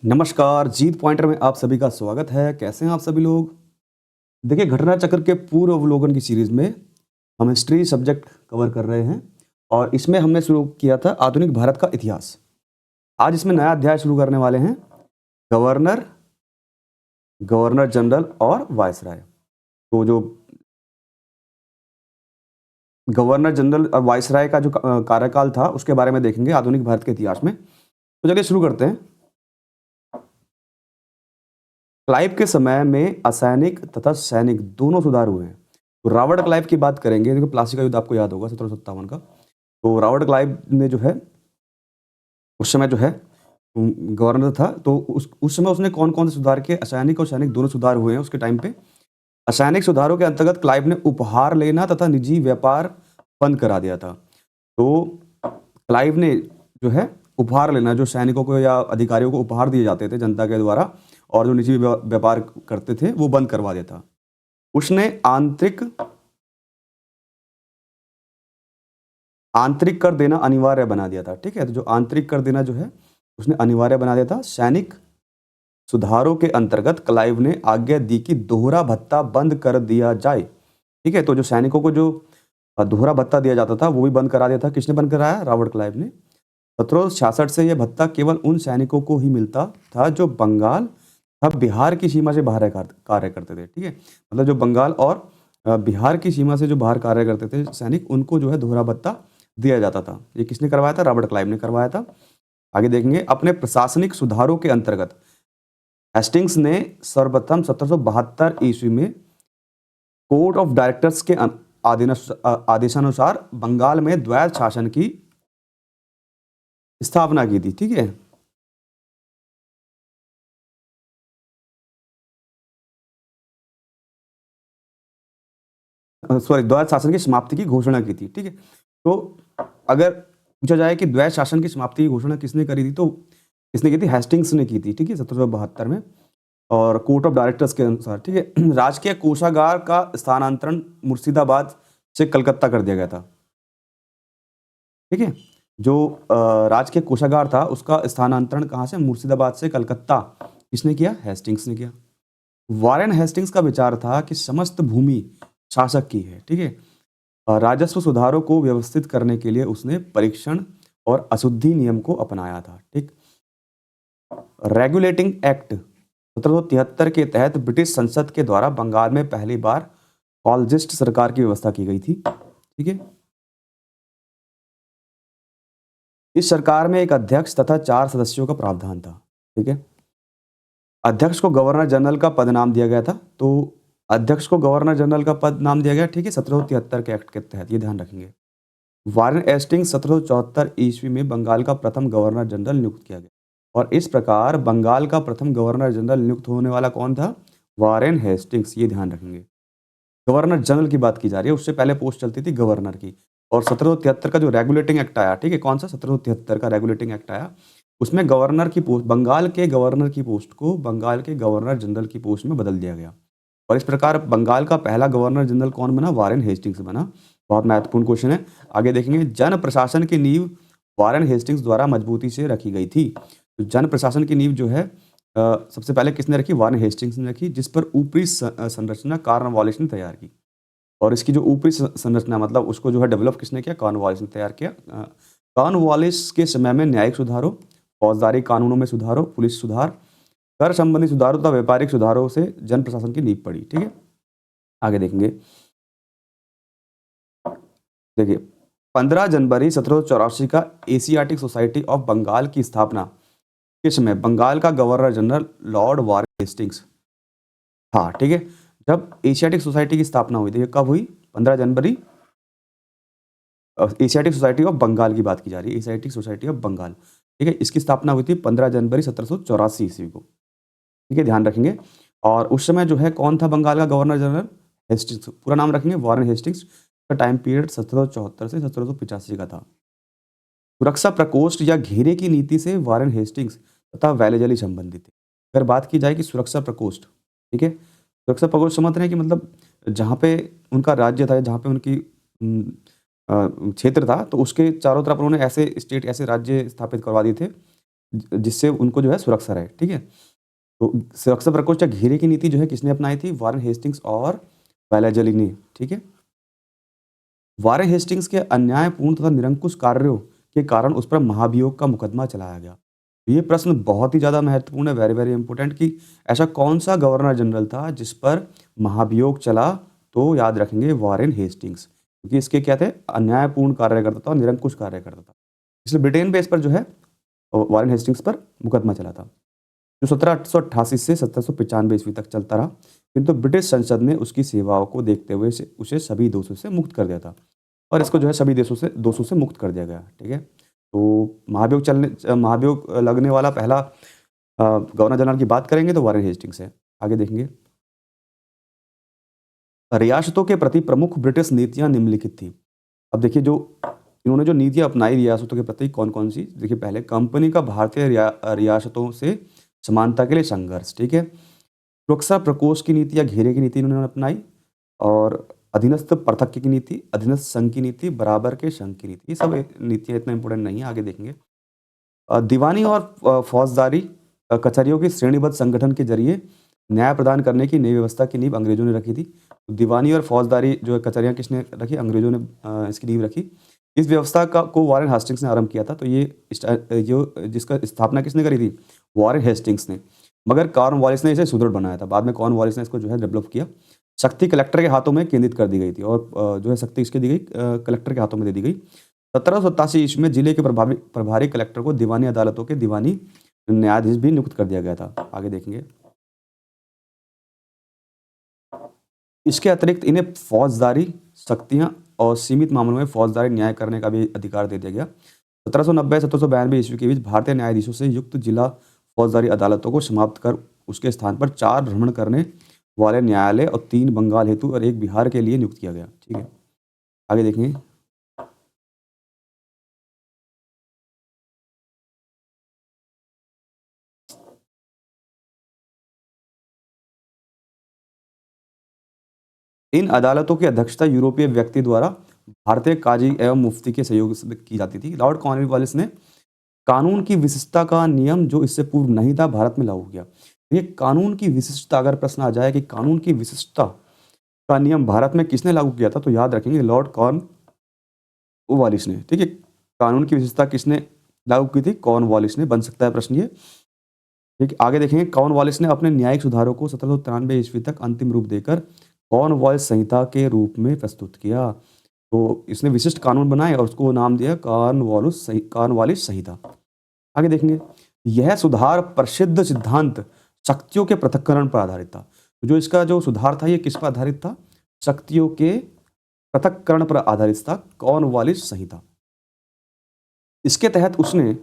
नमस्कार, जीत पॉइंटर में आप सभी का स्वागत है। कैसे हैं आप सभी लोग? देखिए, घटना चक्र के पूर्व अवलोकन की सीरीज़ में हम हिस्ट्री सब्जेक्ट कवर कर रहे हैं और इसमें हमने शुरू किया था आधुनिक भारत का इतिहास। आज इसमें नया अध्याय शुरू करने वाले हैं, गवर्नर, गवर्नर जनरल और वायसराय। तो जो गवर्नर जनरल और वायसराय का जो कार्यकाल था, उसके बारे में देखेंगे आधुनिक भारत के इतिहास में। तो चलिए शुरू करते हैं। क्लाइव के समय में असैनिक तथा सैनिक दोनों सुधार हुए हैं। तो रॉबर्ट क्लाइव की बात करेंगे। देखो, प्लासी का युद्ध आपको याद होगा 1757 का। तो रॉबर्ट क्लाइव ने जो है उस समय जो है गवर्नर था। तो उस समय उसने कौन कौन से सुधार किए? असैनिक और सैनिक दोनों सुधार हुए हैं उसके टाइम पे। असैनिक सुधारों के अंतर्गत क्लाइव ने उपहार लेना तथा निजी व्यापार बंद करा दिया था। तो क्लाइव ने जो है उपहार लेना, जो सैनिकों को या अधिकारियों को उपहार दिए जाते थे जनता के द्वारा और जो निजी व्यापार करते थे, वो बंद करवा दिया था। उसने आंतरिक कर देना अनिवार्य बना दिया था। ठीक है, तो जो आंतरिक कर देना जो है उसने अनिवार्य बना दिया था। सैनिक सुधारों के अंतर्गत क्लाइव ने आज्ञा दी कि दोहरा भत्ता बंद कर दिया जाए। ठीक है, तो जो सैनिकों को जो दोहरा भत्ता दिया जाता था वो भी बंद करा दिया था। किसने बंद कराया? रॉबर्ट क्लाइव ने। 1766 से यह भत्ता केवल उन सैनिकों को ही मिलता था जो बंगाल अब बिहार की सीमा से बाहर कार्य करते थे। ठीक है, मतलब जो बंगाल और बिहार की सीमा से जो बाहर कार्य करते थे सैनिक, उनको जो है दोहरा भत्ता दिया जाता था। ये किसने करवाया था? रॉबर्ट क्लाइव ने करवाया था। आगे देखेंगे, अपने प्रशासनिक सुधारों के अंतर्गत हेस्टिंग्स ने सर्वप्रथम 1772 ईस्वी में कोर्ट ऑफ डायरेक्टर्स के आदेशानुसार बंगाल में द्वैध शासन की स्थापना की थी। ठीक है, सॉरी, द्वैध शासन की समाप्ति की घोषणा की थी। ठीक है, तो अगर पूछा जाए कि द्वैध शासन की समाप्ति की घोषणा किसने करी थी, तो किसने की थी? हेस्टिंग्स ने की थी। ठीक है, 1772 में और कोर्ट ऑफ डायरेक्टर्स के अनुसार। ठीक है, राजकीय कोषागार का स्थानांतरण मुर्शिदाबाद से कलकत्ता कर दिया गया था। ठीक है, जो राजकीय कोषागार था उसका स्थानांतरण कहाँ से? मुर्शिदाबाद से कलकत्ता। किसने किया? हेस्टिंग्स ने किया। वारेन हेस्टिंग्स का विचार था कि समस्त भूमि शासक की है। ठीक है, राजस्व सुधारों को व्यवस्थित करने के लिए उसने परीक्षण और अशुद्धि नियम को अपनाया था। ठीक, रेगुलेटिंग एक्ट 1773 के तहत ब्रिटिश संसद के द्वारा बंगाल में पहली बार कॉलजिस्ट सरकार की व्यवस्था की गई थी। ठीक है, इस सरकार में एक अध्यक्ष तथा 4 सदस्यों का प्रावधान था। ठीक है, अध्यक्ष को गवर्नर जनरल का पद नाम दिया गया था। तो अध्यक्ष को गवर्नर जनरल का पद नाम दिया गया। ठीक है, 1773 के एक्ट के तहत, ये ध्यान रखेंगे। वारेन हेस्टिंग्स 1774 ईस्वी में बंगाल का प्रथम गवर्नर जनरल नियुक्त किया गया और इस प्रकार बंगाल का प्रथम गवर्नर जनरल नियुक्त होने वाला कौन था? Warren Hastings. ये ध्यान रखेंगे। गवर्नर जनरल की बात की जा रही है, उससे पहले पोस्ट चलती थी गवर्नर की। और 1773 का जो रेगुलेटिंग एक्ट आया, ठीक है, कौन सा? 1773 का रेगुलेटिंग एक्ट आया, उसमें गवर्नर की पोस्ट, बंगाल के गवर्नर की पोस्ट को बंगाल के गवर्नर जनरल की पोस्ट में बदल दिया गया और इस प्रकार बंगाल का पहला गवर्नर जनरल कौन बना? वारेन हेस्टिंग्स बना। बहुत महत्वपूर्ण क्वेश्चन है। आगे देखेंगे, जन प्रशासन की नींव वारेन हेस्टिंग्स द्वारा मजबूती से रखी गई थी। तो जन प्रशासन की नींव जो है सबसे पहले किसने रखी? वारेन हेस्टिंग्स ने रखी, जिस पर ऊपरी संरचना कॉर्नवालिस ने तैयार की। और इसकी जो ऊपरी संरचना, मतलब उसको जो है डेवलप किसने किया? कॉर्नवालिस ने तैयार किया। कॉर्नवालिस के समय में न्यायिक सुधारों, फौजदारी कानूनों में सुधारों, पुलिस सुधार, कर संबंधी सुधारों तथा व्यापारिक सुधारों से जन प्रशासन की नींव पड़ी। ठीक है, आगे देखेंगे। देखिए, 15 जनवरी 1784 का एशियाटिक सोसाइटी ऑफ बंगाल की स्थापना के समय बंगाल का governor general Lord Warren Hastings था। ठीक है, जब एशियाटिक सोसाइटी की स्थापना हुई थी, कब हुई? 15 जनवरी। एशियाटिक सोसाइटी ऑफ बंगाल की बात की जा रही है, एशियाटिक सोसाइटी ऑफ बंगाल। ठीक है, इसकी स्थापना हुई थी 15 जनवरी 1784 ईस्वी को। ठीक है, ध्यान रखेंगे। और उस समय जो है कौन था बंगाल का गवर्नर जनरल? हेस्टिंग्स। पूरा नाम रखेंगे, वारेन हेस्टिंग्स। का टाइम पीरियड 1774 से 1785 का था। सुरक्षा प्रकोष्ठ या घेरे की नीति से वारेन हेस्टिंग्स तथा वेलेजली संबंधित थे। अगर बात की जाए कि सुरक्षा प्रकोष्ठ, ठीक है, सुरक्षा प्रकोष्ठ समझ रहे हैं कि मतलब जहाँ पे उनका राज्य था, जहाँ पे उनकी क्षेत्र था, तो उसके चारों तरफ उन्होंने ऐसे स्टेट, ऐसे राज्य स्थापित करवा दिए थे जिससे उनको जो है सुरक्षा रहे, ठीक है। तो सुरक्षा प्रकोष्ठ या घेरे की नीति जो है किसने अपनाई थी? वारेन हेस्टिंग्स और वालेजली ने, ठीक है। वारेन हेस्टिंग्स के अन्यायपूर्ण तथा निरंकुश कार्यों के कारण उस पर महाभियोग का मुकदमा चलाया गया। ये प्रश्न बहुत ही ज़्यादा महत्वपूर्ण है, वेरी वेरी इंपॉर्टेंट, कि ऐसा कौन सा गवर्नर जनरल था जिस पर महाभियोग चला? तो याद रखेंगे वारेन हेस्टिंग्स, क्योंकि इसके क्या थे? अन्यायपूर्ण कार्य करता था और निरंकुश कार्य करता था। इसलिए ब्रिटेन पे इस पर जो है वारेन हेस्टिंग्स पर मुकदमा चला था, जो 1788 से 1795 ईस्वी तक चलता रहा। किंतु ब्रिटिश संसद ने उसकी सेवाओं को देखते हुए उसे सभी दोषों से मुक्त कर दिया था, और इसको जो है सभी दोषों से मुक्त कर दिया गया, ठीक है। तो महाभियोग लगने वाला पहला गवर्नर जनरल की बात करेंगे तो वारेन हेस्टिंग्स है। आगे देखेंगे, रियासतों के प्रति प्रमुख ब्रिटिश नीतियां निम्नलिखित थी। अब देखिए, जो इन्होंने जो नीतियां अपनाई रियासतों के प्रति कौन कौन सी, देखिए पहले कंपनी का भारतीय रियासतों से समानता के लिए संघर्ष, ठीक है। सुरक्षा प्रकोष्ठ की नीति या घेरे की नीति इन्होंने अपनाई, और अधीनस्थ पृथक्य की नीति, अधीनस्थ संघ की नीति, बराबर के संघ की नीति, ये सब नीतियां इतना इंपॉर्टेंट नहीं है, आगे देखेंगे। दीवानी और फौजदारी कचहरियों के श्रेणीबद्ध संगठन के जरिए न्याय प्रदान करने की नई व्यवस्था की नींव अंग्रेजों ने रखी थी। तो दीवानी और फौजदारी जो है कचहरियाँ किसने रखी? अंग्रेजों ने इसकी नींव रखी। इस व्यवस्था को वारेन हेस्टिंग्स ने आरंभ किया था। तो ये जो जिसका स्थापना किसने करी थी? वारेन हेस्टिंग्स ने। मगर कॉर्नवालिस ने इसे सुदृढ़ बनाया था। बाद में कॉर्नवालिस ने इसको जो है डेवलप किया। शक्ति कलेक्टर के हाथों में केंद्रित कर दी गई थी, और जो है शक्ति इसके दी गई कलेक्टर के हाथों में दे दी गई। 1787 ईस्वी में जिले के प्रभारी कलेक्टर को दीवानी अदालतों के दीवानी न्यायाधीश भी नियुक्त कर दिया गया था। आगे देखेंगे, इसके अतिरिक्त इन्हें फौजदारी शक्तियां और सीमित मामलों में फौजदारी न्याय करने का भी अधिकार दे दिया गया। 1790-1792 ईस्वी के बीच भारतीय न्यायाधीशों से युक्त जिला फौजदारी अदालतों को समाप्त कर उसके स्थान पर 4 भ्रमण करने वाले न्यायालय और 3 बंगाल हेतु और 1 बिहार के लिए नियुक्त किया गया, ठीक है। आगे देखेंगे, इन अदालतों की अध्यक्षता यूरोपीय व्यक्ति द्वारा भारतीय काजी एवं मुफ्ती के सहयोग से की जाती थी। लॉर्ड कॉर्नवालिस ने कानून की विशिष्टता का नियम जो इससे पूर्व नहीं था भारत में लागू किया। ये कानून की विशिष्टता, अगर प्रश्न आ जाए कि कानून की विशिष्टता का नियम भारत में किसने लागू किया था, तो याद रखेंगे लॉर्ड कॉर्नवालिस ने, ठीक है। कानून की विशिष्टता किसने लागू की थी? कॉर्नवालिस ने, बन सकता है प्रश्न ये, ठीक है। आगे देखेंगे, कॉर्नवालिस ने अपने न्यायिक सुधारों को 1793 ईस्वी तक अंतिम रूप देकर कॉर्नवालिस संहिता के रूप में प्रस्तुत किया। तो इसने विशिष्ट कानून बनाए और उसको नाम दिया कॉर्नवालिस संहिता। आगे देखेंगे, यह सुधार प्रसिद्ध सिद्धांत शक्तियों के पृथक्करण पर आधारित था। तो जो इसका जो सुधार था ये किस पर आधारित था? शक्तियों के पृथक्करण पर आधारित था, कॉर्नवालिस संहिता। इसके तहत उसने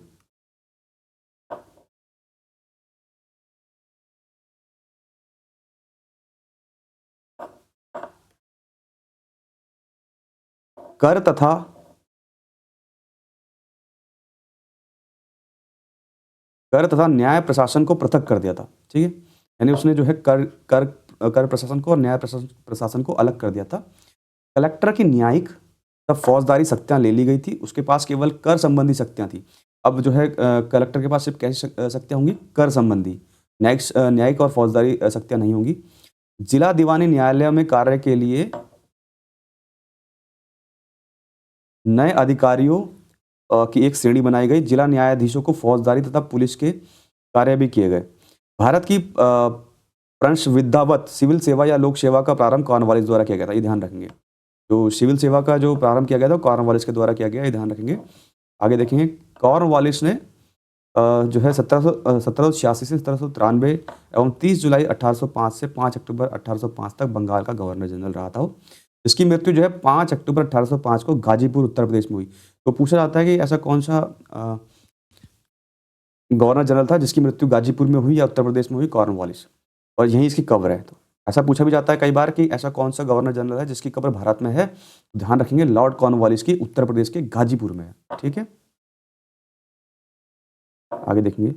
कर तथा न्याय प्रशासन को पृथक कर दिया था, ठीक है। यानी उसने जो है कर प्रशासन को और न्याय प्रशासन को अलग कर दिया था। कलेक्टर की न्यायिक तब फौजदारी शक्तियां ले ली गई थी, उसके पास केवल कर संबंधी शक्तियां थी। अब जो है कलेक्टर के पास सिर्फ कैसी शक्तियां होंगी? कर संबंधी, न्यायिक और फौजदारी शक्तियां नहीं होंगी। जिला दीवानी न्यायालय में कार्य के लिए नए अधिकारियों की एक श्रेणी बनाई गई। जिला न्यायाधीशों को फौजदारी तथा पुलिस के कार्य भी किए गए। भारत की प्रंशविद्यावत सिविल सेवा या लोक सेवा का प्रारंभ कॉर्नवालिस द्वारा किया गया था, ये ध्यान रखेंगे। जो सिविल सेवा का जो प्रारंभ किया गया था कॉर्नवालिस के द्वारा किया गया, ये ध्यान रखेंगे। आगे देखेंगे, कॉर्नवालिस ने जो है 1786 से 1793 एवं 30 जुलाई 1805 से 5 अक्टूबर 1805 तक बंगाल का गवर्नर जनरल रहा था। इसकी मृत्यु जो है 5 अक्टूबर 1805 को गाजीपुर उत्तर प्रदेश में हुई। तो पूछा जाता है कि ऐसा कौन सा गवर्नर जनरल था जिसकी मृत्यु गाजीपुर में हुई या उत्तर प्रदेश में हुई? कॉर्नवालिस। और यहीं इसकी कब्र है। तो ऐसा पूछा भी जाता है कई बार कि ऐसा कौन सा गवर्नर जनरल है जिसकी कब्र भारत में है? ध्यान रखेंगे, लॉर्ड कॉर्नवालिस की उत्तर प्रदेश के गाजीपुर में है, ठीक है। आगे देखेंगे,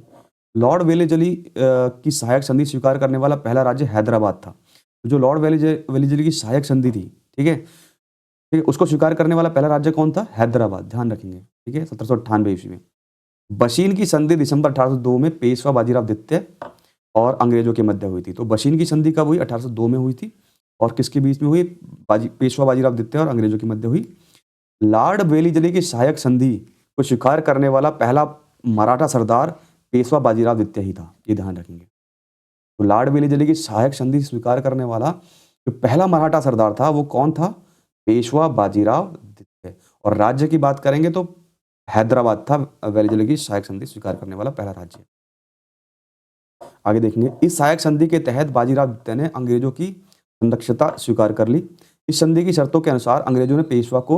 लॉर्ड वेलेजली की सहायक संधि स्वीकार करने वाला पहला राज्य हैदराबाद था। जो लॉर्ड वेलेजली की सहायक संधि थी, ठीक है, ठीक है, उसको स्वीकार करने वाला पहला राज्य कौन था? हैदराबाद, ध्यान रखेंगे, ठीक है, 1798 ईस्वी में। बशीन की संधि दिसंबर 1802 में पेशवा बाजीराव द्वितीय और अंग्रेजों के मध्य हुई थी। तो बशीन की संधि कब हुई? 1802 में हुई थी। और किसके बीच में हुई? पेशवा बाजीराव द्वितीय और अंग्रेजों के मध्य हुई। लॉर्ड वेलिजली की सहायक संधि को स्वीकार करने वाला पहला मराठा सरदार पेशवा बाजीराव द्वितीय ही था, ये ध्यान रखेंगे। तो लॉर्ड वेलिजली की सहायक संधि स्वीकार करने वाला जो पहला मराठा सरदार था वो कौन था? पेशवा बाजीराव द्वितीय। और राज्य की बात करेंगे तो हैदराबाद था वेलिजली की सहायक संधि स्वीकार करने वाला पहला राज्य। आगे देखेंगे, इस सहायक संधि के तहत बाजीराव द्वितीय ने अंग्रेजों की संरक्षता स्वीकार कर ली। इस संधि की शर्तों के अनुसार अंग्रेजों ने पेशवा को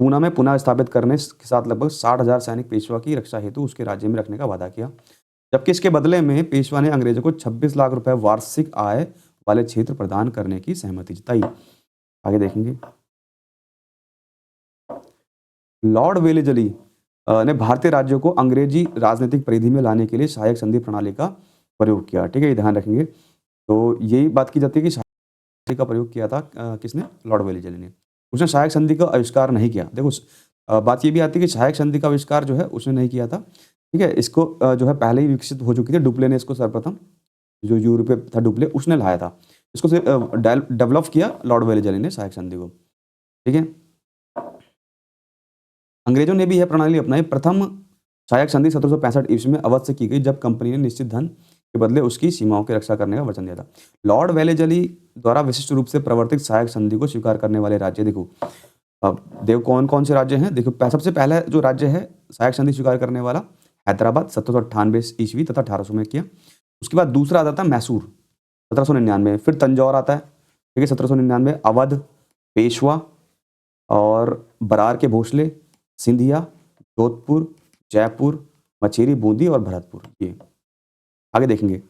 पूना में पुनः स्थापित करने के साथ लगभग 60,000 सैनिक पेशवा की रक्षा हेतु उसके राज्य में रखने का वादा किया। जबकि इसके बदले में पेशवा ने अंग्रेजों को 26 लाख रुपए वार्षिक आय वाले क्षेत्र प्रदान करने की सहमति जताई। आगे देखेंगे, लॉर्ड वेलिजली ने भारतीय राज्यों को अंग्रेजी राजनीतिक परिधि में लाने के लिए सहायक संधि प्रणाली का प्रयोग किया। ठीक है, ये ध्यान रखेंगे। तो यही बात की जाती है कि सहायक संधि का प्रयोग किया था किसने? लॉर्ड वेलिजली ने। उसने सहायक संधि का आविष्कार नहीं किया। देखो बात ये भी आती है कि सहायक संधि का आविष्कार जो है उसने नहीं किया था। ठीक है, इसको जो है पहले ही विकसित हो चुकी थी। डुप्ले ने इसको सर्वप्रथम, जो यूरोप पे था डुप्ले, उसने लाया था इसको। डेवलप किया लॉर्ड वेलिजली ने सहायक संधि को। ठीक है, अंग्रेजों ने भी यह प्रणाली अपनाई। प्रथम सहायक संधि 1765 ईस्वी में अवध से की गई, जब कंपनी ने निश्चित धन के बदले उसकी सीमाओं की रक्षा करने का वचन दिया था। लॉर्ड वेलिजली द्वारा विशिष्ट रूप से प्रवर्तित सहायक संधि को स्वीकार करने वाले राज्य देखो, अब देखो कौन कौन से राज्य हैं। देखो सबसे पहला जो राज्य है सहायक संधि स्वीकार करने वाला, हैदराबाद 1798 ईस्वी तथा 1800 में किया। उसके बाद दूसरा आता था मैसूर 1799, फिर तंजौर आता है, ठीक है 1799, अवध, पेशवा और बरार के भोसले, सिंधिया, जोधपुर, जयपुर, मछेरी, बूंदी और भरतपुर। ये आगे देखेंगे,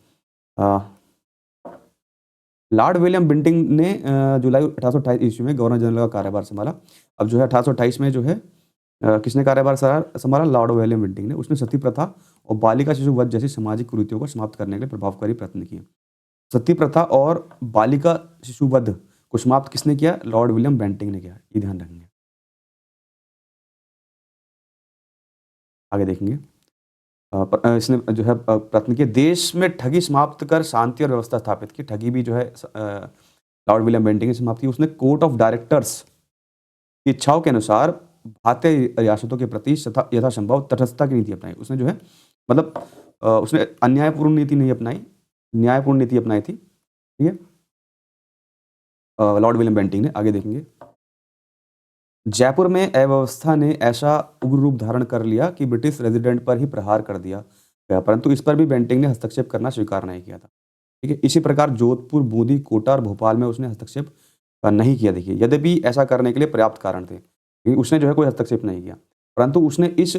लॉर्ड विलियम बेंटिंक ने जुलाई 1828 ईस्वी में गवर्नर जनरल का कार्यभार संभाला। अब जो है 1828 में जो है किसने कार्यभार संभाला? लॉर्ड विलियम बेंटिंक ने। उसने सती प्रथा और बालिका शिशु वध जैसी सामाजिक कुरीतियों को समाप्त करने के लिए प्रभावकारी प्रयत्न किए। सती प्रथा और बालिका शिशु वध को समाप्त किसने किया? लॉर्ड विलियम बेंटिंक ने किया, ये ध्यान रखेंगे। आगे देखेंगे, इसने जो है प्रयत्न किया, देश में ठगी समाप्त कर शांति और व्यवस्था स्थापित की। ठगी भी जो है लॉर्ड विलियम बेंटिंक ने समाप्त की। उसने कोर्ट ऑफ डायरेक्टर्स की इच्छाओं के अनुसार भारतीय रियासतों के प्रति यथासंभव तटस्थता की नीति अपनाई। उसने जो है मतलब उसने अन्यायपूर्ण नीति नहीं अपनाई, न्यायपूर्ण नीति अपनाई थी। ठीक है, लॉर्ड विलियम बेंटिंक ने। आगे देखेंगे, जयपुर में अव्यवस्था ने ऐसा उग्र रूप धारण कर लिया कि ब्रिटिश रेजिडेंट पर ही प्रहार कर दिया गया, परंतु इस पर भी बेंटिंक ने हस्तक्षेप करना स्वीकार नहीं किया था। ठीक है, इसी प्रकार जोधपुर, बूंदी, कोटा और भोपाल में उसने हस्तक्षेप नहीं किया। देखिए, यद्यपि ऐसा करने के लिए पर्याप्त कारण थे, उसने जो है कोई हस्तक्षेप नहीं किया, परंतु उसने इस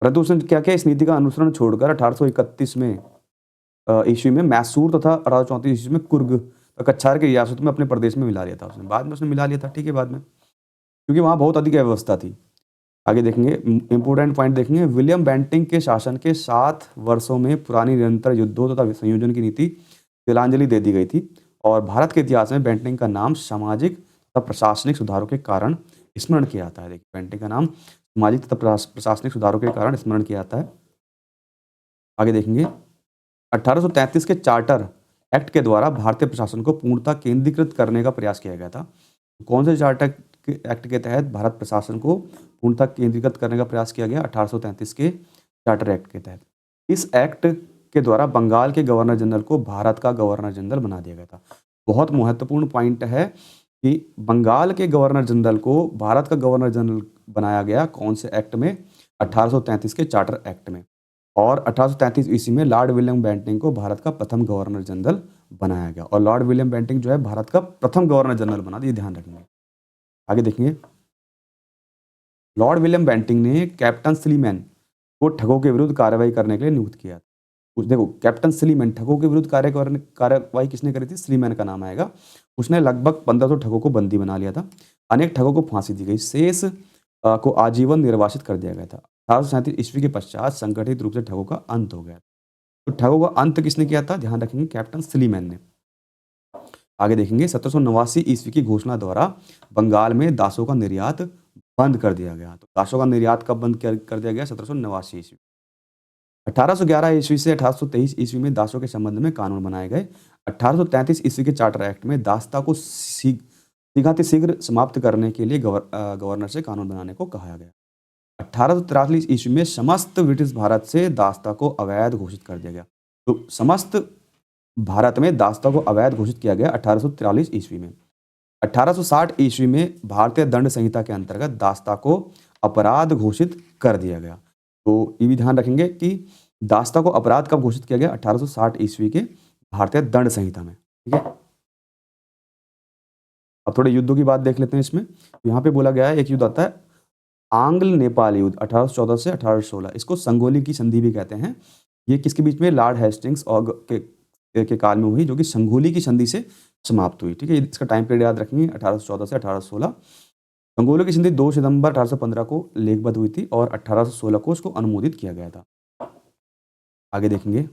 परंतु उसने क्या किया? इस नीति का अनुसरण छोड़कर 1831 में ईस्वी में मैसूर तथा 1834 ईस्वी में कुर्ग कच्छार की रियासत में अपने प्रदेश में मिला लिया था। उसने बाद में उसने मिला लिया था। ठीक है, बाद में, क्योंकि वहाँ बहुत अधिक अव्यवस्था थी। आगे देखेंगे, इंपोर्टेंट पॉइंट देखेंगे, विलियम बेंटिंक के शासन के 7 वर्षों में पुरानी निरंतर युद्धों तथा संयोजन की नीति तिलांजलि दे दी गई थी और भारत के इतिहास में बेंटिंक का नाम सामाजिक तथा प्रशासनिक सुधारों के कारण स्मरण किया जाता है। देखिए, बेंटिंक का नाम सामाजिक तथा प्रशासनिक सुधारों के कारण स्मरण किया जाता है। आगे देखेंगे, 1833 के चार्टर एक्ट के द्वारा भारतीय प्रशासन को पूर्णतः केंद्रीकृत करने का प्रयास किया गया था। कौन से चार्टर एक्ट के तहत भारत प्रशासन को पूर्णतः केंद्रीकृत करने का प्रयास किया गया? 1833 के चार्टर एक्ट के तहत। इस एक्ट के द्वारा बंगाल के गवर्नर जनरल को भारत का गवर्नर जनरल बना दिया गया था। बहुत महत्वपूर्ण पॉइंट है कि बंगाल के गवर्नर जनरल को भारत का गवर्नर जनरल बनाया गया। कौन से एक्ट में? 1833 के चार्टर एक्ट में। और 1833 ईस्वी में लॉर्ड विलियम बेंटिंक को भारत का प्रथम गवर्नर जनरल बनाया गया और लॉर्ड विलियम बेंटिंक जो है भारत का प्रथम गवर्नर जनरल बना दिया, ध्यान रखेंगे। आगे देखेंगे, लॉर्ड विलियम बेंटिंक ने कैप्टन स्लीमैन को ठगों के विरुद्ध कार्रवाई करने के लिए नियुक्त किया। देखो, कैप्टन स्लीमैन, ठगों के विरुद्ध कार्रवाई किसने करी थी? स्लीमैन का नाम आएगा। उसने लगभग 1500 ठगों को बंदी बना लिया था। अनेक ठगों को फांसी दी गई, शेष को आजीवन निर्वासित कर दिया गया था। 1837 ईस्वी के पश्चात संगठित रूप से ठगों का अंत हो गया। तो ठगों का अंत किसने किया था? ध्यान रखेंगे, कैप्टन स्लीमैन ने। आगे देखेंगे 1789 ईस्वी की घोषणा द्वारा बंगाल में दासों का निर्यात बंद कर दिया गया। तो दासों का निर्यात कब बंद कर दिया गया? 1789 ईस्वी। 1811 ईस्वी से 1823 ईस्वी में दासों के संबंध में कानून बनाए गए। 1833 ईस्वी के चार्टर एक्ट में दासता को शीघ्र समाप्त करने के लिए गवर्नर से कानून बनाने को कहा गया। 1843 ईस्वी में समस्त ब्रिटिश भारत से दासता को अवैध घोषित कर दिया गया। तो समस्त भारत में दासता को अवैध घोषित किया गया 1843 ईस्वी में। 1860 ईस्वी में भारतीय दंड संहिता के अंतर्गत दासता को अपराध घोषित कर दिया गया। तो ये भी ध्यान रखेंगे कि दासता को अपराध कब घोषित किया गया? 1860 ईस्वी के भारतीय दंड संहिता में। ठीक है, अब थोड़े युद्धों की बात देख लेते हैं इसमें। तो यहाँ पे बोला गया है, एक युद्ध आता है आंग्ल नेपाल युद्ध 1814 से 1816। इसको संगोली की संधि भी कहते हैं। ये किसके बीच में? लॉर्ड हेस्टिंग्स और के काल में हुई, जो कि संगोली की संधि से समाप्त हुई। ठीक है, इसका टाइम पीरियड याद रखेंगे, 1814 से 1816। संगोली की संधि 2 सितंबर 1815 को लेखबद्ध हुई थी और 1816 को उसको अनुमोदित किया गया था। आगे देखेंगे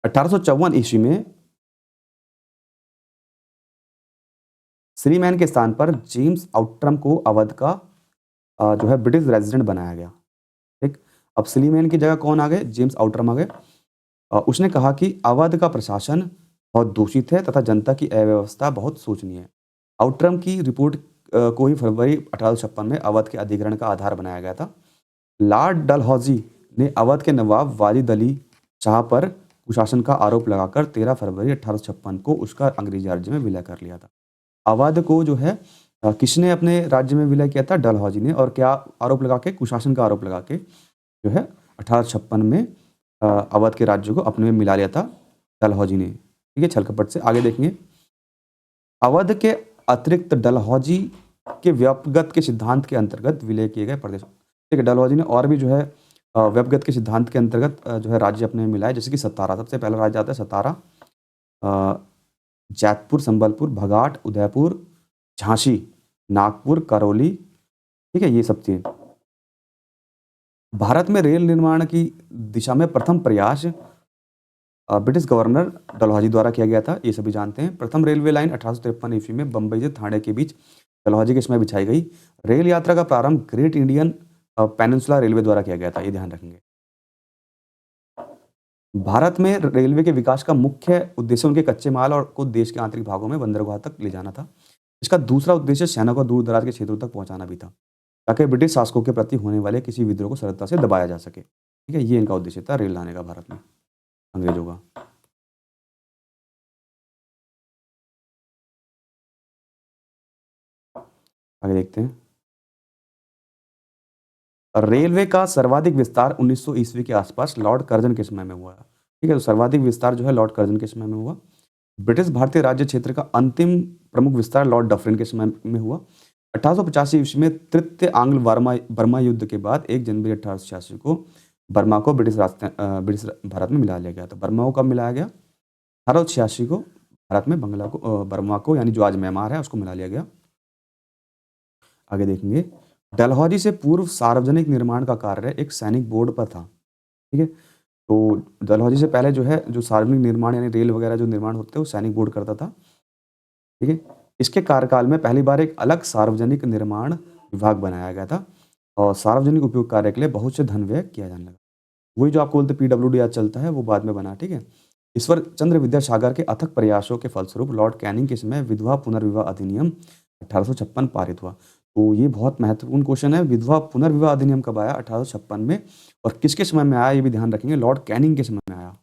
1854 ईस्वी में स्लीमैन के स्थान पर जेम्स आउट्रम को अवध का जो है ब्रिटिश रेजिडेंट बनाया गया। ठीक, अब स्लीमैन की जगह कौन आ गए? जेम्स आउट्रम आ गए। उसने कहा कि अवध का प्रशासन बहुत दूषित है तथा जनता की अव्यवस्था बहुत शोचनीय है। आउट्रम की रिपोर्ट को ही फरवरी 1856 में अवध के अधिग्रहण का आधार बनाया गया था। लॉर्ड डलहौजी ने अवध के नवाब वाजिद अली शाह पर कुशासन का आरोप लगाकर 13 फरवरी 1856 को उसका अंग्रेजी राज्य में विलय कर लिया था। अवध को जो है किसने अपने राज्य में विलय किया था? डलहौजी ने। और क्या आरोप लगा के? कुशासन का आरोप लगा के जो है 1856 में अवध के राज्य को अपने में मिला लिया था डलहौजी ने। ठीक है, छल कपट से। आगे देखेंगे, अवध के अतिरिक्त डलहौजी के व्यपगत के सिद्धांत के अंतर्गत विलय किए गए प्रदेश। ठीक है, डलहौजी ने और भी जो है व्यपगत के सिद्धांत के अंतर्गत जो है राज्य अपने में मिलाए, जैसे कि सतारा। सबसे पहला राज्य आता है सतारा, जैतपुर, संबलपुर, भगाट, उदयपुर, झांसी, नागपुर, करौली। ठीक है, ये सब चीजें। भारत में रेल निर्माण की दिशा में प्रथम प्रयास ब्रिटिश गवर्नर डलहौजी द्वारा किया गया था, ये सभी जानते हैं। प्रथम रेलवे लाइन 1853 ईस्वी में बंबई से ठाणे के बीच डलहौजी के समय बिछाई गई। रेल यात्रा का प्रारंभ ग्रेट इंडियन पेनिनसुला रेलवे द्वारा किया गया था, ये ध्यान रखेंगे। भारत में रेलवे के विकास का मुख्य उद्देश्य उनके कच्चे माल और को देश के आंतरिक भागों में बंदरगाह तक ले जाना था। इसका दूसरा उद्देश्य सेना को दूर दराज के क्षेत्रों तक पहुंचाना भी था, ताकि ब्रिटिश शासकों के प्रति होने वाले किसी विद्रोह को सरलता से दबाया जा सके। ठीक है, ये इनका उद्देश्य था रेल लाने का भारत में अंग्रेजों का। आगे देखते हैं, रेलवे का सर्वाधिक विस्तार 1900 ईस्वी के आसपास लॉर्ड कर्जन के समय में हुआ। ठीक है, तो सर्वाधिक विस्तार जो है लॉर्ड कर्जन के समय में हुआ। ब्रिटिश भारतीय राज्य क्षेत्र का अंतिम प्रमुख विस्तार लॉर्ड डफरिन के समय में हुआ। 1885 ईस्वी में तृतीय आंग्ल बर्मा युद्ध के बाद 1 जनवरी 1886 को बर्मा को ब्रिटिश भारत में मिला लिया गया। तो बर्मा को कब मिलाया गया? 1886 को भारत में बर्मा को, यानी जो आज म्यांमार है, उसको मिला लिया गया। आगे देखेंगे, डलहौजी से पूर्व सार्वजनिक निर्माण का कार्य एक सैनिक बोर्ड पर था। ठीक है, तो डलहौजी से पहले जो है जो सार्वजनिक निर्माण यानी रेल वगैरह जो निर्माण होते हैं वो सैनिक बोर्ड करता था। ठीक है, इसके कार्यकाल में पहली बार एक अलग सार्वजनिक निर्माण विभाग बनाया गया था और सार्वजनिक उपयोग कार्य के लिए बहुत से धन व्यय किया जाने लगा। वही जो आपको बोलते PWD आज चलता है, वो बाद में बना। ठीक है, ईश्वर चंद्र विद्यासागर के अथक प्रयासों के फलस्वरूप लॉर्ड कैनिंग के समय विधवा पुनर्विवाह अधिनियम 1856 पारित हुआ। तो ये बहुत महत्वपूर्ण क्वेश्चन है, विधवा पुनर्विवाह अधिनियम कब आया? 1856 में। और किसके समय में आया ये भी ध्यान रखेंगे, लॉर्ड कैनिंग के समय में आया।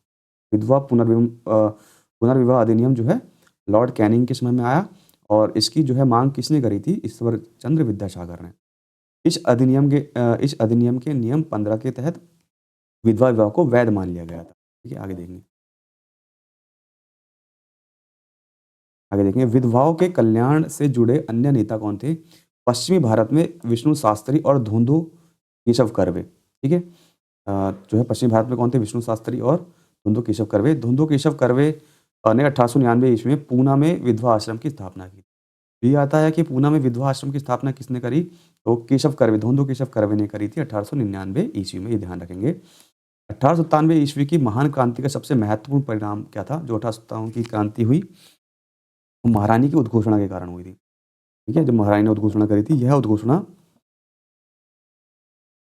विधवा पुनर्विवाह अधिनियम जो है लॉर्ड कैनिंग के समय में आया और इसकी जो है मांग किसने करी थी? ईश्वर चंद्र विद्यासागर ने। इस अधिनियम के नियम 15 के तहत विधवा विवाह को वैध मान लिया गया था। ठीक है, आगे देखेंगे, विधवाओं के कल्याण से जुड़े अन्य नेता कौन थे? पश्चिमी भारत में विष्णु शास्त्री और धोंधो केशव कर्वे। ठीक है, जो है पश्चिमी भारत में कौन थे? विष्णु शास्त्री और धोंधो केशव कर्वे। धोंधो केशव कर्वे ने 1899 ईस्वी में पूना में विधवा आश्रम की स्थापना की। ये आता है कि पूना में विधवा आश्रम की स्थापना किसने करी? तो केशव कर्वे, धोंदो केशव कर्वे ने करी थी 1899 ईस्वी में, ये ध्यान रखेंगे। 1897 ईस्वी की महान क्रांति का सबसे महत्वपूर्ण परिणाम क्या था? जो 1857 की क्रांति हुई, वो महारानी की उद्घोषणा के कारण हुई थी। ठीक है? जब महारानी ने उद्घोषणा करी थी, यह उद्घोषणा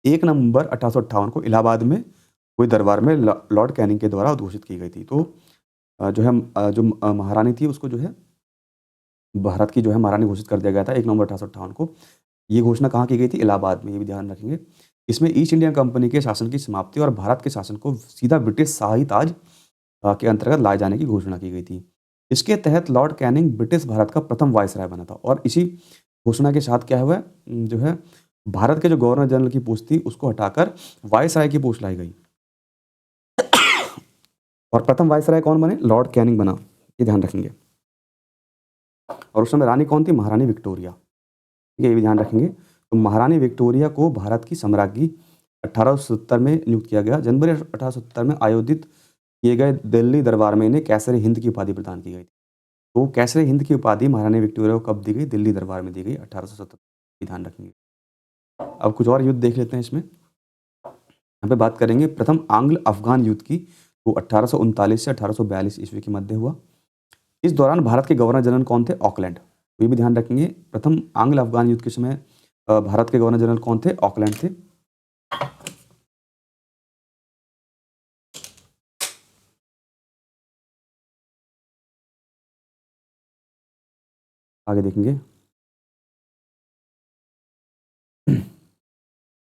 1 नवंबर 1858 को इलाहाबाद में हुए दरबार में लॉर्ड कैनिंग के द्वारा उद्घोषित की गई थी। तो महारानी थी उसको जो है भारत की जो है महारानी घोषित कर दिया गया था 1 नवंबर 1858 को। ये घोषणा कहाँ की गई थी? इलाहाबाद में, ये भी ध्यान रखेंगे। इसमें ईस्ट इंडिया कंपनी के शासन की समाप्ति और भारत के शासन को सीधा ब्रिटिश शाही ताज के अंतर्गत लाए जाने की घोषणा की गई थी। इसके तहत लॉर्ड कैनिंग ब्रिटिश भारत का प्रथम वायसराय बना था और इसी घोषणा के साथ क्या हुआ जो है भारत के जो गवर्नर जनरल की पोस्ट थी उसको हटाकर वायसराय की पोस्ट लाई गई और प्रथम वायसराय कौन बने? लॉर्ड कैनिंग बना, ये ध्यान रखेंगे। और उस समय रानी कौन थी? महारानी विक्टोरिया। ठीक है, ये भी ध्यान रखेंगे। तो महारानी विक्टोरिया को भारत की सम्राज्ञी 1870 में नियुक्त किया गया। जनवरी 1870 में आयोजित किए गए दिल्ली दरबार में इन्हें कैसरे हिंद की उपाधि प्रदान की गई थी। तो कैसरे हिंद की उपाधि महारानी विक्टोरिया को कब दी गई? दिल्ली दरबार में दी गई 1870। ध्यान रखेंगे। अब कुछ और युद्ध देख लेते हैं इसमें। यहाँ पे बात करेंगे प्रथम आंग्ल अफगान युद्ध की, वो 1839 से 1842 ईस्वी के मध्य हुआ। इस दौरान भारत के गवर्नर जनरल कौन थे? ऑकलैंड। तो ये भी ध्यान रखेंगे। प्रथम आंग्ल अफगान युद्ध के समय भारत के गवर्नर जनरल कौन थे? ऑकलैंड थे। आगे देखेंगे।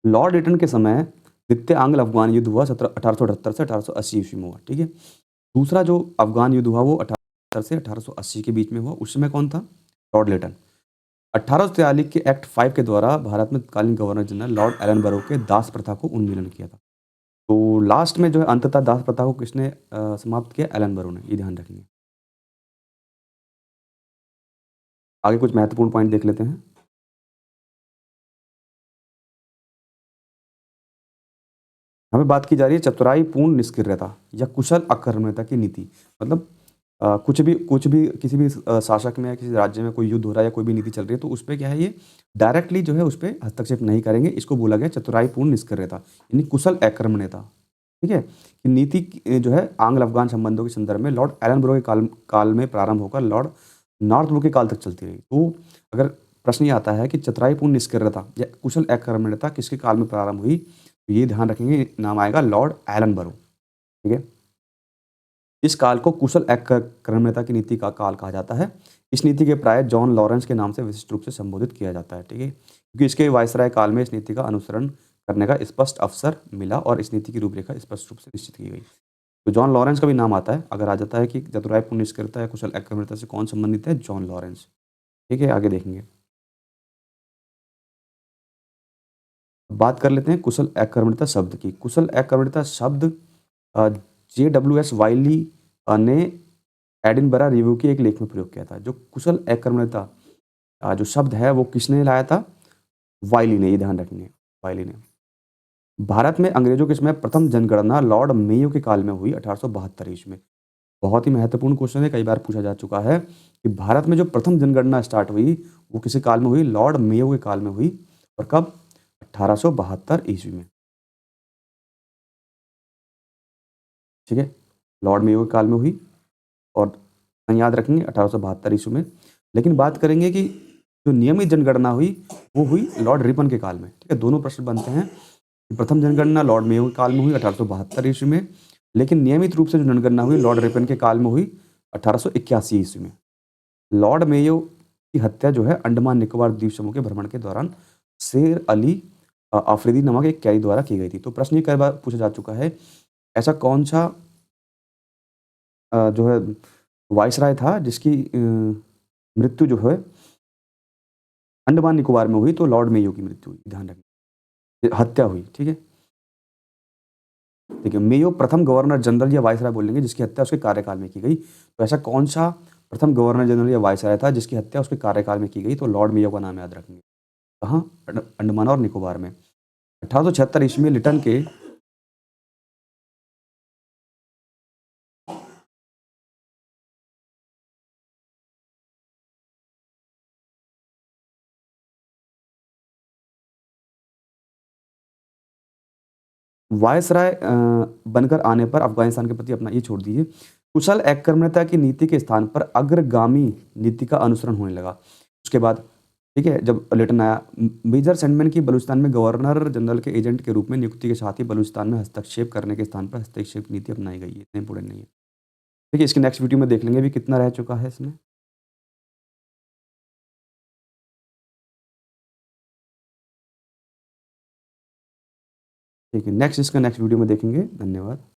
लॉर्ड रिटन के समय द्वितीय आंग्ल अफगान युद्ध हुआ 1878 से 1880 ईस्वी में हुआ। ठीक है। दूसरा जो अफगान युद्ध हुआ वो 1870 से 1880 के बीच में हुआ। उस समय कौन था? लॉर्ड लिटन। 1843 के एक्ट 5 के द्वारा भारत में तत्कालीन गवर्नर जनरल लॉर्ड एलन बरो के दास प्रथा को उन्मूलन किया था। तो लास्ट में जो है अंततः दास प्रथा को किसने समाप्त किया? एलन बरो ने, ये ध्यान रखेंगे। आगे कुछ महत्वपूर्ण पॉइंट देख लेते हैं। हमें बात की जा रही है चतुराई पूर्ण निष्क्रियता या कुशल अकर्मण्यता की नीति। मतलब कुछ भी किसी भी शासक में या किसी राज्य में कोई युद्ध हो रहा है या कोई भी नीति चल रही है तो उस पे क्या है, ये डायरेक्टली जो है उस पे हस्तक्षेप नहीं करेंगे। इसको बोला गया चतुराई पूर्ण निष्क्रियता यानी कुशल अकर्मण्यता। ठीक है। कि नीति जो है आंग्ल अफगान संबंधों के संदर्भ में लॉर्ड एलन ब्रो के काल में प्रारंभ होकर लॉर्ड नॉर्थ ब्रो के काल तक चलती रही। तो अगर प्रश्न ये आता है कि चतुराई पूर्ण निष्क्रियता या कुशल अकर्मण्यता किसके काल में प्रारंभ हुई, तो ये ध्यान रखेंगे, नाम आएगा लॉर्ड एलन बरो। ठीक है। इस काल को कुशल अकर्मण्यता की नीति का काल कहा जाता है। इस नीति के प्राय जॉन लॉरेंस के नाम से विशिष्ट रूप से संबोधित किया जाता है। ठीक है। क्योंकि इसके वायसराय काल में इस नीति का अनुसरण करने का स्पष्ट अवसर मिला और इस नीति की रूपरेखा स्पष्ट रूप से निश्चित की गई। तो जॉन लॉरेंस का भी नाम आता है। अगर आ जाता है कि चतुराई निष्क्रियता या कुशल अकर्मण्यता से कौन संबंधित है? John Lawrence. ठीक है, आगे देखेंगे। बात कर लेते हैं कुशल अकर्मण्यता शब्द की। कुशल अकर्मण्यता शब्द JWS वाइली ने एडिनबरा रिव्यू के एक लेख में प्रयोग किया था। जो कुशल अकर्मण्यता जो शब्द है वो किसने लाया था? वाइली ने, ये ध्यान रखेंगे, वाइली ने। भारत में अंग्रेजों के समय प्रथम जनगणना लॉर्ड मेयो के काल में हुई 1872 ईस्वी में। बहुत ही महत्वपूर्ण क्वेश्चन है, कई बार पूछा जा चुका है कि भारत में जो प्रथम जनगणना स्टार्ट हुई वो किसी काल में हुई? लॉर्ड मेयो के काल में हुई। और कब? 1872 ईस्वी में। ठीक है। लॉर्ड मेयो के काल में हुई और याद रखेंगे 1872 ईस्वी में। लेकिन बात करेंगे कि जो नियमित जनगणना हुई वो हुई लॉर्ड रिपन के काल में। ठीक है। दोनों प्रश्न बनते हैं कि प्रथम जनगणना लॉर्ड मेयो के काल में हुई 1872 ईस्वी में, लेकिन नियमित रूप से जो जनगणना हुई लॉर्ड रिपन के काल में हुई 1881 ईस्वी में। लॉर्ड मेयो की हत्या जो है अंडमान निकोबार द्वीप समूह के भ्रमण के दौरान शेर अली अफरीदी नामक एक कैदी द्वारा की गई थी। तो प्रश्न ये कई बार पूछा जा चुका है, ऐसा कौन सा जो है वाइसराय था जिसकी मृत्यु जो है अंडमान निकोबार में हुई? तो लॉर्ड मेयो की मृत्यु हुई, ध्यान रखें, हत्या हुई। ठीक है। देखिए, मेयो प्रथम गवर्नर जनरल या वाइसराय बोलेंगे जिसकी हत्या उसके कार्यकाल में की गई। तो ऐसा कौन सा प्रथम गवर्नर जनरल या वाइसराय था जिसकी हत्या उसके कार्यकाल में की गई? तो लॉर्ड मेयो का नाम याद रखेंगे। कहाँ? अंडमान और निकोबार में। 1876 ईस्वी में लिटन के वायसराय बनकर आने पर अफ़गानिस्तान के प्रति अपना ये छोड़ दीजिए। कुशल एककर्मण्यता की नीति के स्थान पर अग्रगामी नीति का अनुसरण होने लगा। उसके बाद ठीक है, जब लेटन आया, मेजर सैंडमैन की बलूचिस्तान में गवर्नर जनरल के एजेंट के रूप में नियुक्ति के साथ ही बलूचिस्तान में हस्तक्षेप करने के स्थान पर हस्तक्षेप नीति अपनाई गई है। इतना इम्पोर्टेंट नहीं है। देखिए, इसके नेक्स्ट वीडियो में देख लेंगे अभी कितना रह चुका है इसमें। ठीक है, नेक्स्ट इसका नेक्स्ट वीडियो में देखेंगे। धन्यवाद।